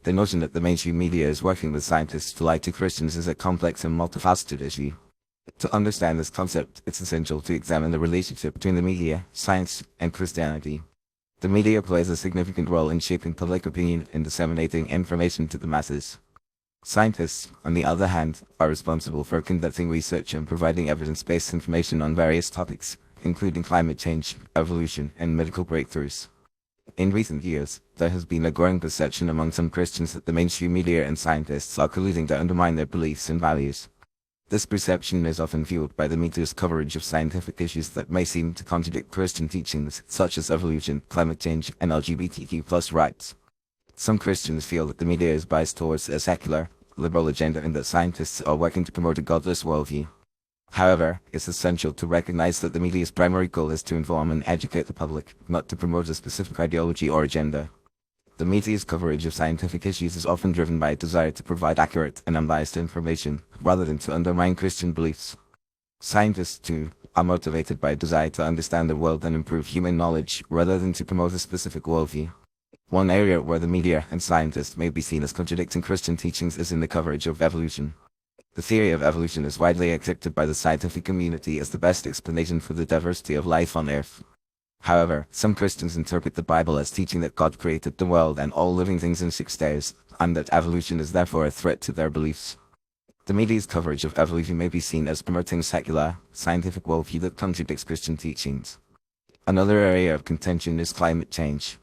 The notion that the mainstream media is working with scientists to lie to Christians is a complex and multifaceted issue. To understand this concept, it's essential to examine the relationship between the media, science, and Christianity. The media plays a significant role in shaping public opinion and disseminating information to the masses. Scientists, on the other hand, are responsible for conducting research and providing evidence-based information on various topics, including climate change, evolution, and medical breakthroughs. In recent years, there has been a growing perception among some Christians that the mainstream media and scientists are colluding to undermine their beliefs and values. This perception is often fueled by the media's coverage of scientific issues that may seem to contradict Christian teachings, such as evolution, climate change, and LGBTQ+ rights. Some Christians feel that the media is biased towards a secular, liberal agenda and that scientists are working to promote a godless worldview. However, it's essential to recognize that the media's primary goal is to inform and educate the public, not to promote a specific ideology or agenda. The media's coverage of scientific issues is often driven by a desire to provide accurate and unbiased information, rather than to undermine Christian beliefs. Scientists, too, are motivated by a desire to understand the world and improve human knowledge, rather than to promote a specific worldview. One area where the media and scientists may be seen as contradicting Christian teachings is in the coverage of evolution. The theory of evolution is widely accepted by the scientific community as the best explanation for the diversity of life on Earth. However, some Christians interpret the Bible as teaching that God created the world and all living things in 6 days, and that evolution is therefore a threat to their beliefs. The media's coverage of evolution may be seen as promoting secular, scientific worldview that contradicts Christian teachings. Another area of contention is climate change.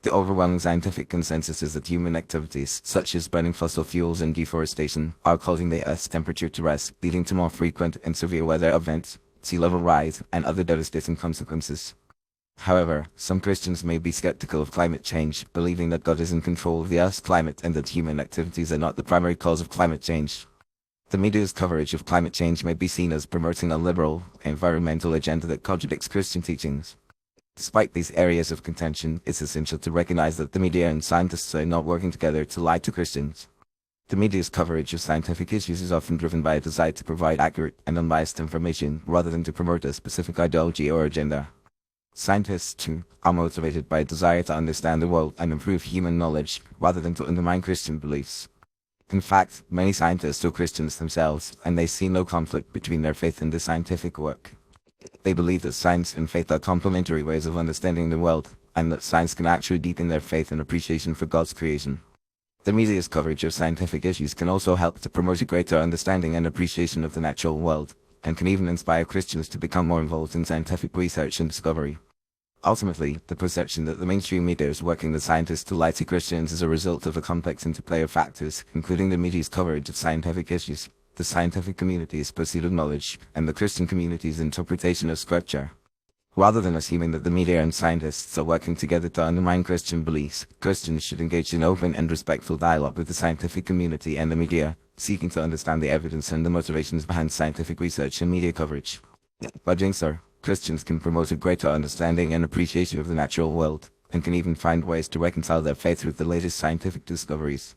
The overwhelming scientific consensus is that human activities, such as burning fossil fuels and deforestation, are causing the Earth's temperature to rise, leading to more frequent and severe weather events, sea level rise, and other devastating consequences. However, some Christians may be skeptical of climate change, believing that God is in control of the Earth's climate and that human activities are not the primary cause of climate change. The media's coverage of climate change may be seen as promoting a liberal, environmental agenda that contradicts Christian teachings. Despite these areas of contention, it's essential to recognize that the media and scientists are not working together to lie to Christians. The media's coverage of scientific issues is often driven by a desire to provide accurate and unbiased information, rather than to promote a specific ideology or agenda. Scientists, too, are motivated by a desire to understand the world and improve human knowledge, rather than to undermine Christian beliefs. In fact, many scientists are Christians themselves, and they see no conflict between their faith and the scientific work. They believe that science and faith are complementary ways of understanding the world, and that science can actually deepen their faith and appreciation for God's creation. The media's coverage of scientific issues can also help to promote a greater understanding and appreciation of the natural world, and can even inspire Christians to become more involved in scientific research and discovery. Ultimately, the perception that the mainstream media is working with scientists to lie to Christians is a result of a complex interplay of factors, including the media's coverage of scientific issues, the scientific community's pursuit of knowledge, and the Christian community's interpretation of Scripture. Rather than assuming that the media and scientists are working together to undermine Christian beliefs, Christians should engage in open and respectful dialogue with the scientific community and the media, seeking to understand the evidence and the motivations behind scientific research and media coverage. By doing so, Christians can promote a greater understanding and appreciation of the natural world, and can even find ways to reconcile their faith with the latest scientific discoveries.